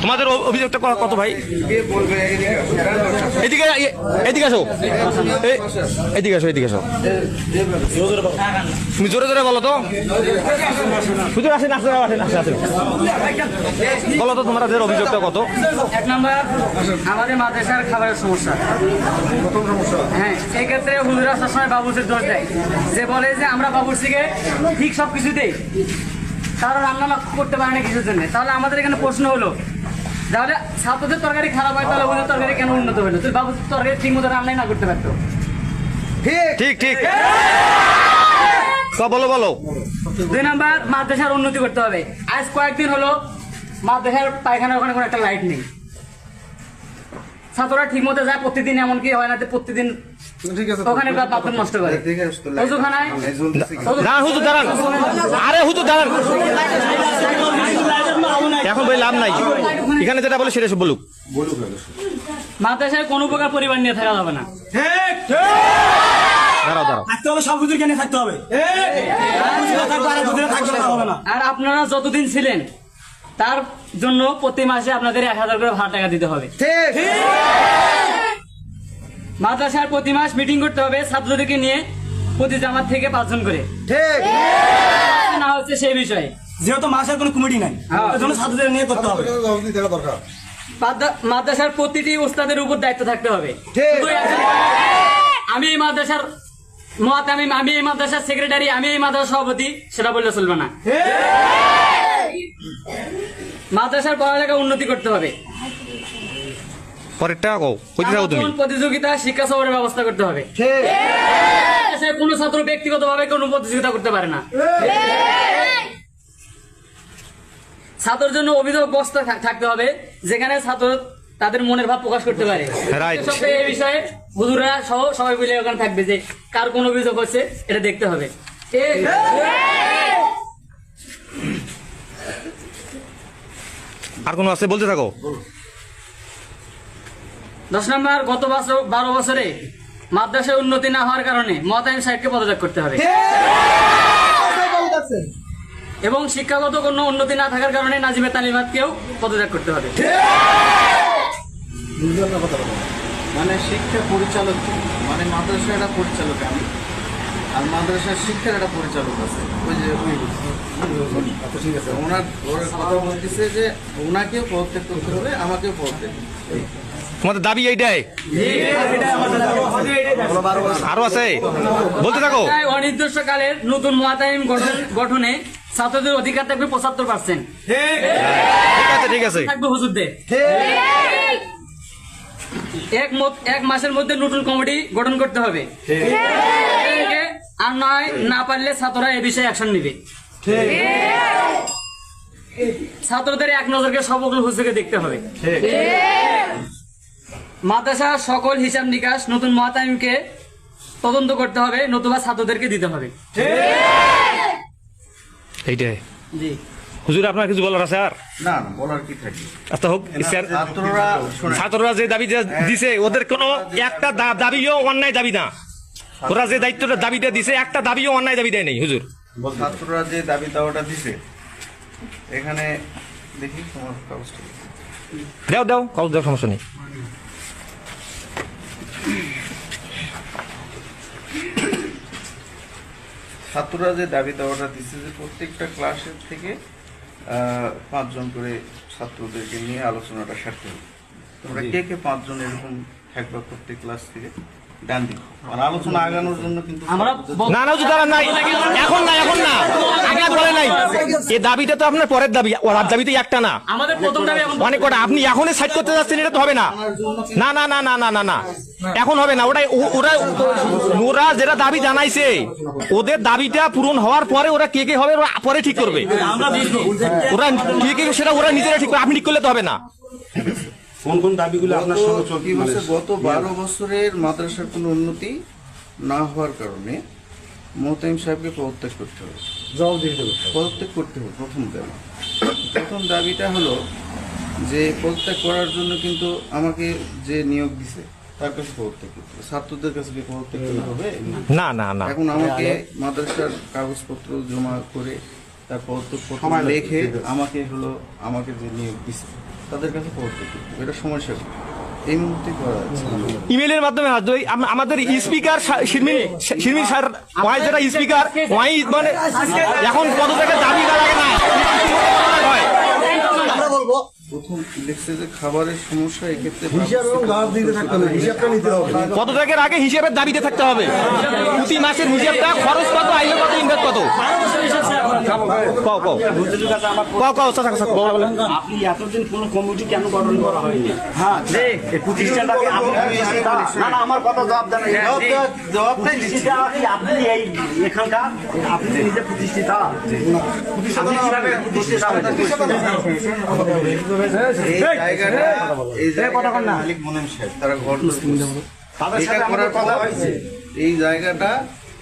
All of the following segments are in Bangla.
তোমাদের অভিযোগটা কত ভাই? এদিকে এদিকে আসো, এদিকে আসো, এদিকে আসো। তুমি জোরে জোরে বলো তো। হুজুর আসেন, আসেন, আসেন, আসেন, বলো তো তোমাদের অভিযোগটা কত? এক নম্বর, আমাদের মাদ্রাসার খাবারের সমস্যা। হ্যাঁ, এই ক্ষেত্রে হুজুরা সবসময় বাবুর্চির দোষ দেয়, যে বলে যে আমরা বাবুর্চিকে ঠিক সব কিছু দেই, তারা রান্না করতে পারে না কিছুর জন্য। তাহলে আমাদের এখানে প্রশ্ন হলো, তাহলে ছাত্রদের তরকারি খারাপ হয়, তাহলে ওদের তরকারি কেন উন্নত হলো? তুই বাবুর্চির তরকারি ঠিক মতো রান্নাই না করতে পারতো। ঠিক ঠিক, বলো বলো। 2 নম্বর, মাদ্রাসার উন্নতি করতে হবে। আজ কয়েকদিন হলো মাদ্রাসার পায়খানার ওখানে কোনো একটা লাইট নেই। ছাত্ররা ঠিক মতো যায় প্রতিদিন, এমনকি হয় না যে প্রতিদিন ওখানে বাথরুম নষ্ট করে। অজুখানায় দাঁড়ান হুজুর, দাঁড়ান, আরে হুজুর দাঁড়ান, এখন ভাই লাভ নাই, এখানে যেটা বলে সেটা সব বলুক। মাদ্রাসায় কোনো প্রকার পরিবার নিয়ে থাকা যাবে না। দাঁড়াও দাঁড়াও, থাকতে হলে সব হুজুরকে নিয়ে থাকতে হবে। আর আপনারা যতদিন ছিলেন তার জন্য প্রতি মাসে আপনাদের 1000 করে ভাড়া টাকা দিতে হবে। মাদ্রাসার প্রতি মাস মিটিং করতে হবে ছাত্রদেরকে নিয়ে, প্রতি জামাত থেকে 5 জন করে, না হচ্ছে সেই বিষয়ে। যেহেতু মাসের কোনো কমিটি নাই, এর জন্য ছাত্রদের নিয়ে করতে হবে। মাদ্রাসার প্রতিটি উস্তাদের উপর দায়িত্ব থাকতে হবে। শুধু একজন, আমি এই মাদ্রাসার মুআতামিম, আমি এই মাদ্রাসার সেক্রেটারি, আমি এই মাদ্রাসার সভাপতি, সেটা বললে চলবে না। মাদ্রাসার পড়ালেখা উন্নতি করতে হবে। পরেরটা কও, কইতে যাও তুমি। প্রতিযোগিতা, শিক্ষা সফরের ব্যবস্থা করতে হবে। কোনো ছাত্র ব্যক্তিগতভাবে কোনো প্রতিযোগিতা করতে পারে না। ছাত্রের জন্য অভিযোগ বক্স থাকতে হবে, যেখানে ছাত্র তাদের মনের ভাব প্রকাশ করতে পারে। এই বিষয়ে হুজুররা সহ সবাই মিলে ওখানে থাকবে, যে কার কোন অভিযোগ হচ্ছে এটা দেখতে হবে। আর কোনো আছে বলতে থাকো। 10 নম্বর, গত 12 বছরে মাদ্রাসায় উন্নতি না হওয়ার কারণে মুআতামিম সাহেবকে পদত্যাগ করতে হবে, এবং শিক্ষাগত কোনো উন্নতি না থাকার কারণে নাজিমে তালিমাতকেও পদত্যাগ করতে হবে। মানে শিক্ষা পরিচালক, মানে মাদ্রাসার একটা পরিচালক আমি, আর মাদ্রাসার শিক্ষার একটা পরিচালক আছে, ওই যে ঠিক আছে, ওনার কথা বলতেছে যে ওনাকেও পদত্যাগ করতে হবে, আমাকেও পদত্যাগ করতে হবে। তোমাদের দাবি এইটাই? আরো আছে, বলতে থাকো। অনির্দিষ্টকালের নতুন মুআতামিম গঠনে ছাত্রদের অধিকার থাকবে 75%। ঠিক আছে, ঠিক আছে, থাকবে হুজুরদের। এক মাসের মধ্যে নতুন কমিটি গঠন করতে হবে, আর নয় না পারলে ছাত্ররা এ বিষয়ে অ্যাকশন নিবে। ছাত্রদের এক নজরকে সবগুলো হুজুরকে দেখতে হবে। মাদ্রাসার সকল হিসাব নিকাশ নতুন মুআতামিমকে তদন্ত করতে হবে, নতুবা ছাত্রদেরকে দিতে হবে। এইটাই জি হুজুর, আপনার কিছু বলার আছে? আর না না, বলার কি থাকে, আচ্ছা হোক। ছাত্ররা যে দাবি দিছে, ওদের কোনো একটা দাবিও অন্যায় দাবি না। ওরা যে দায়িত্বটা দাবিটা দিছে, একটা দাবিও অন্যায় দাবি দেয় নেই হুজুর। ছাত্ররা যে দাবি দাওয়াটা দিছে, এখানে দেখি তোমার কাগজটা দাও দাও, কাগজ দাও, সমস্যা নেই। ছাত্ররা যে দাবি দেওয়াটা দিচ্ছে যে প্রত্যেকটা ক্লাসের থেকে 5 জন করে ছাত্রদেরকে নিয়ে আলোচনাটা সারতে হবে। তোমরা কে কে 5 জন এরকম থাকবা প্রত্যেক ক্লাস থেকে? ডান দিক, মানে আলোচনা আগানোর জন্য কিন্তু আমরা না না হুজুর, দাঁড়ান, নাই, এখন না, এখন না, আগে বলে নাই। এই দাবিটা তো আপনার পরের দাবি, ওর দাবি তো একটা না, আমাদের প্রথম দাবি অনেক কটা। আপনি এখনই সাইড করতে যাচ্ছেন, এটা তো হবে না। না না না না না না না, এখন হবে না। ওরা ওরা যেটা দাবি জানাইছে, ওদের দাবিটা পূরণ হওয়ার পরে ওরা কে কে হবে ওরা পরে ঠিক করবে। ওরা কে কে সেটা ওরা নিজেরা ঠিক করবে, আপনি ঠিক করলে তো হবে না। কোন কোন দাবিগুলো আপনার সঙ্গে চলতি? গত 12 বছরের মাদ্রাসার কোনো উন্নতি না হওয়ার কারণে মুআতামিম সাহেবকে পদত্যাগ করতে হবে, পদত্যাগ করতে হবে। প্রথম দাবিটা হলো যে পদত্যাগ করার জন্য কিন্তু আমাকে যে নিয়োগ দিছে তার কাছে পদত্যাগ করতে হবে, ছাত্রদের কাছে কি পদত্যাগ করতে হবে? না না না, এখন আমাকে মাদ্রাসার কাগজপত্র জমা করে তার পদত্যাগপত্র লেখে আমাকে যে নিয়োগ দিচ্ছে তাদের কাছে পদত্যাগ করতে হবে। এটা সমস্যা কি? এই মুহূর্তে করা যাচ্ছে না। ইমেলের মাধ্যমে আমাদের স্পিকার শিরমিন স্যার ওয়াই যেটা স্পিকার ওয়াই মানে এখন পদত্যাগের দাবি লাগে না হয়। প্রথম লিখছে যে খাবারের সমস্যা, এক্ষেত্রে পদত্যাগের আগে হিসেবের দাবিতে থাকতে হবে। প্রতি মাসের হিসেবটা খরচ কত, আইলে কত, ইনভেস্ট কত। আপনি এতদিন কোন কমিটি কেন গঠন করা হয়নি? হ্যাঁ, এই প্রতিষ্ঠানটাকে আপনি না না আমার কথা জবাব দেন। প্রতিষ্ঠা কি আপনি এই এখানকার আপনি নিজে প্রতিষ্ঠিতা? আপনি কিভাবে প্রতিষ্ঠিতা হয়েছে? এই জায়গাটা মালিক মোনেম সাহেব তারা ঘর তাদের সাথে আমাদের কথা হয়েছে। এই জায়গাটা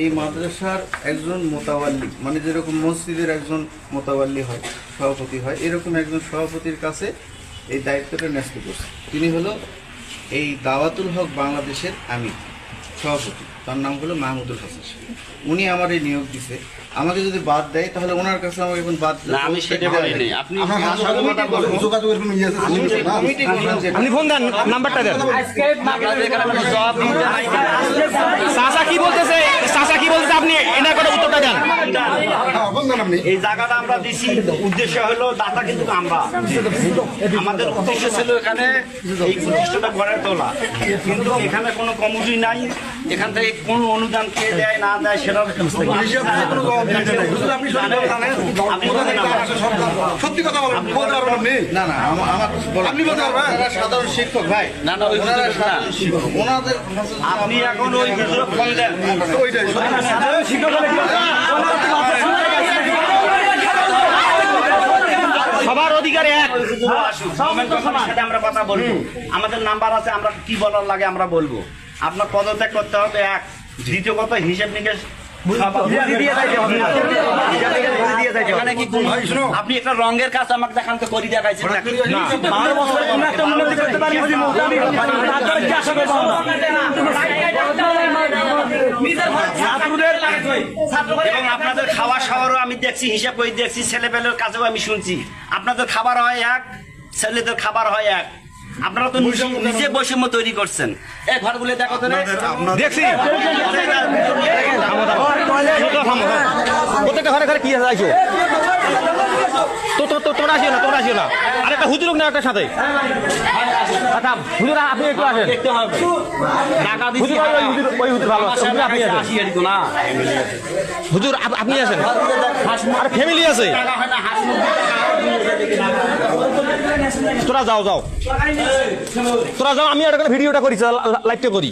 এই মাদ্রাসার একজন মোতাওয়াল্লি, মানে যেরকম মসজিদের একজন মোতাওয়াল্লি হয়, সভাপতি হয়, এরকম একজন সভাপতির কাছে এই দায়িত্বটা ন্যস্ত করছে। তিনি হলো এই দাওয়াতুল হক বাংলাদেশের আমির সভাপতি, তার নাম হলো মাহমুদুল হাসান সাহেব। উনি আমার এই নিয়োগ দিছে। আমাকে যদি বাদ দেয় তাহলে ওনার কাছে আমাকে এখন বাদ না, আমি সেটা বলিনি। আপনি আপনি ফোন দেন, নাম্বারটা দেন। চাচা কি বলতেছে, চাচা কি বলতেছে, আপনি এনার কথা উত্তরটা দেন। এই জায়গাটা আমরা দিছি, উদ্দেশ্য হলো দাতা কিন্তু আমরা, আমাদের উদ্দেশ্য ছিল এখানে এই প্রতিষ্ঠানটা গড়ে তোলা, কিন্তু এখানে কোনো কমিটি নাই। এখান থেকে কোনো অনুদান কে দেয় না দেয় সেটা সত্যি কথা বলেন, বলতে পারবেন আপনি? না না আপনি বলতে পারবেন, সাধারণ শিক্ষক ভাই। না না, ওনারা সাধারণ শিক্ষক, ওনাদের আপনি এখন ওই ভিতরে ফোন দেন। সবার অধিকার এক। সাথে আমরা কথা বলবো, আমাদের নাম্বার আছে, আমরা কি বলার লাগে আমরা বলবো। আপনার পদত্যাগ করতে হবে এক, দ্বিতীয় কথা হিসেব নিকেশ আপনি একটা রঙের কাজ আমাকে দেখান তো করি দেখাইছেন এবং আপনাদের খাওয়া শাওয়ারও আমি দেখছি, হিসাব করে দেখছি, ছেলেপেলের কাছেও আমি শুনছি আপনাদের খাবার হয় এক, ছেলেদের খাবার হয় এক। আপনারা তো নিজে বৈষম্য তৈরি করছেন। এই ঘরগুলো দেখো তো, দেখছি প্রত্যেকটা ঘরে ঘরে কি আছে, তোমরা আসিও না, তোমরা আসিও না। আরেকটা হুজুর না একটা সাথে, আচ্ছা হুজুর আপনি একটু আসেন। হুজুর ওই হুজুর ভালো আছে, আপনি আসেন। হুজুর আপনি আসেন, আর ফ্যামিলি আছে। তোরা যাও যাও, তোরা যাও, আমি একটা ভিডিওটা করি, লাইভটা করি।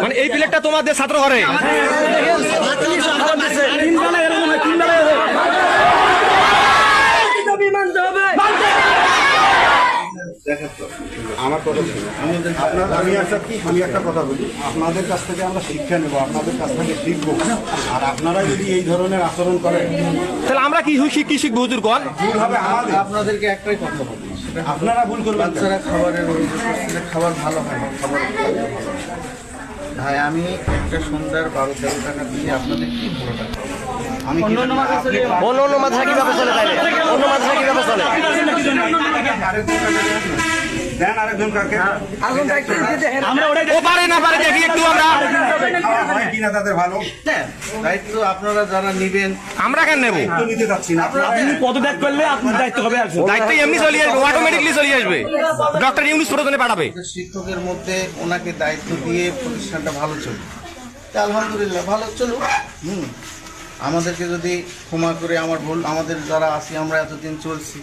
মানে এই প্লেটটা তোমাদের ছাত্র ঘরে আমার কথা শুনুন, আমি একটা কথা বলি, আপনাদের কাছ থেকে আমরা শিক্ষা নেব, আপনাদের কাছ থেকে শিখবো। আর আপনারা যদি এই ধরনের আচরণ করেন তাহলে আমরা কি শিখবো হুজুর কোন? ভুল হবে আমাদের। আপনাদেরকে একটাই কথা বলি, আপনারা ভুল করবেন। বাচ্চারা খাবারের খাবার ভালো হয় না, খাবার ভালো হয় না। ভাই আমি একটা সন্ধ্যার 12-13 টাকা দিয়ে আপনাদের কি ভালো টাকা আমি অন্য মাদ্রাসা কিভাবে চলে, অন্য মাদ্রাসা কিভাবে চলে? দেন আরেকজন কাকে ও পারে না পারে দেখি একটু আমরা হয় কিনা তাদের ভালো দায়িত্ব আপনারা যারা নিবেন। আমরা কেন নেবো? তো নিতে চাচ্ছি না। আপনি পদত্যাগ করলে আপনার দায়িত্ব হবে। দায়িত্ব এমনি চলে আসবে, অটোমেটিকলি চলে আসবে। ডক্টর ইউনুস প্রয়োজনে পাঠাবে। শিক্ষকের মধ্যে ওনাকে দায়িত্ব দিয়ে প্রতিষ্ঠানটা ভালো চলবে, আলহামদুলিল্লাহ ভালো চলুক। আমাদেরকে যদি ক্ষমা করে, আমার ভুল, আমাদের যারা আছি আমরা এতদিন চলছি,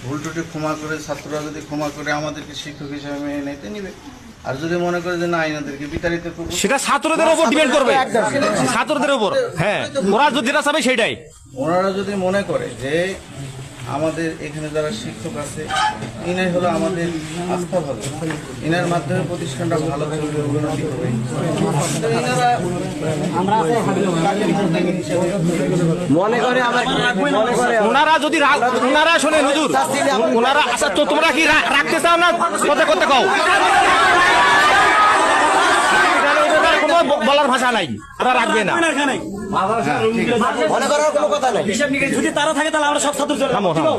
ভুল টুটি ক্ষমা করে, ছাত্ররা যদি ক্ষমা করে আমাদেরকে শিক্ষক হিসেবে মেনে নিতে নিবে। আর যদি মনে করে যে না এনাদেরকে বিতাড়িত করবো, সেটা ছাত্রদের উপর ডিপেন্ড করবে, ছাত্রদের উপর। হ্যাঁ, ওরা যেটা চাবে সেটাই। ওনারা যদি মনে করে যে আমাদের এখানে যারা শিক্ষক আছে ইনাই হলো আমাদের আস্থা ভালো, ইনার মাধ্যমে প্রতিষ্ঠানটা ভালো চলবে, উন্নতি হবে, তো ইনারা ওনারা যদি ওনারা শোনেন হুজুর, ওনারা আচ্ছা তো তোমরা কি রাখতে চাও না? কথা করতে কও। বলার ভাষা নাই, ওরা রাখবে না। মনে করার কোনো কথা নাই। যদি তারা থাকে তাহলে আমরা সব ছাত্র চলে থামো, থামো।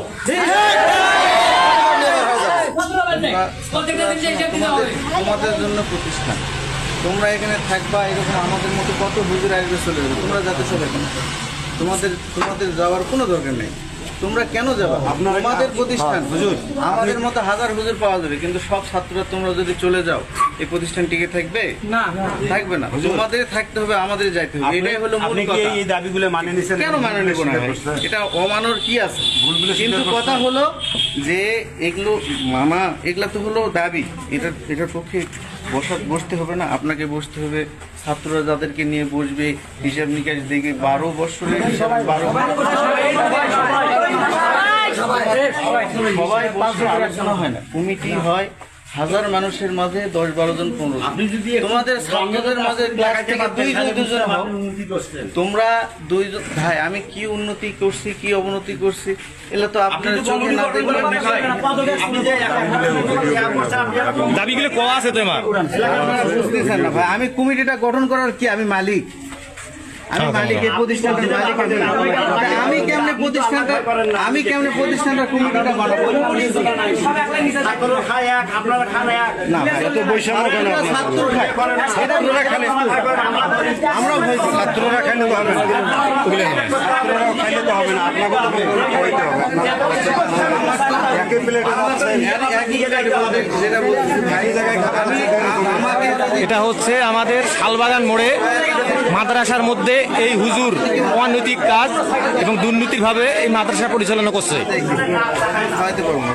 তোমাদের জন্য প্রতিষ্ঠান, তোমরা এখানে থাকবা, এরকম আমাদের মতো কত হুজুর আসবে চলে যাবে, তোমরা যাতে চলে কেন? তোমাদের যাওয়ার কোনো দরকার নেই। তোমরা কেন যাবা? তোমাদের প্রতিষ্ঠান, আমাদের মতো হাজার হুজুর পাওয়া যাবে, কিন্তু সব ছাত্ররা তোমরা যদি চলে যাও এই প্রতিষ্ঠান টিকে থাকবে? না, থাকবে না। তোমাদের থাকতে হবে, আমাদের যাইতে হবে, এটাই হলো মূল আপনি কি কথা। এই দাবিগুলো মানে নিছেন? কেন মানে নেব না ভাই? এটা অমানোর কি আছে? কিন্তু কথা হলো যে এগুলো মামা, এগুলা তো হলো দাবি, এটার পক্ষে বসতে হবে না, আপনাকে বসতে হবে। ছাত্ররা যাদেরকে নিয়ে বসবে, হিসাব নিকাশ দেখে 12 বছরের হিসাব, 12 সবাই বসে আলোচনা হয় না, কমিটি হয়, হাজার মানুষের মাঝে 10-12 জন 15 জন। তোমাদের ছাত্রদের মাঝে ক্লাস থেকে 2 জন হও, তোমরা 2 জন। ভাই আমি কি উন্নতি করছি, কি অবনতি করছি, এগুলো তো আপনার চোখে না দেখলে দাবিগুলো ক আছে তোমার? আপনারা বুঝতেছেন না ভাই। আমি কমিটিটা গঠন করার কি, আমি মালিক, আমি মালিক, এই প্রতিষ্ঠানটার মালিক আমি কেমনে প্রতিষ্ঠানটা কমিটিটা বানাবো? ছাত্ররা খায় এক, আপনারা খান এক। না ভাই, এত বৈষম্য কেন? ছাত্র খায়, ছাত্ররা খালে আমরা ভাই ছাত্ররা খাইলে তো হবে না, ছাত্ররাও খাইলে তো হবে না, আপনাকে তো খাইতে হবে। একই প্লেটে যেটা বলছি একই জায়গায় খাবার আছে। এটা হচ্ছে আমাদের শালবাগান মোড়ে মাদ্রাসার মধ্যে এই হুজুর অনৈতিক কাজ এবং দুর্নীতিভাবে এই মাদ্রাসা পরিচালনা করছে। খাওয়াইতে পারবো না।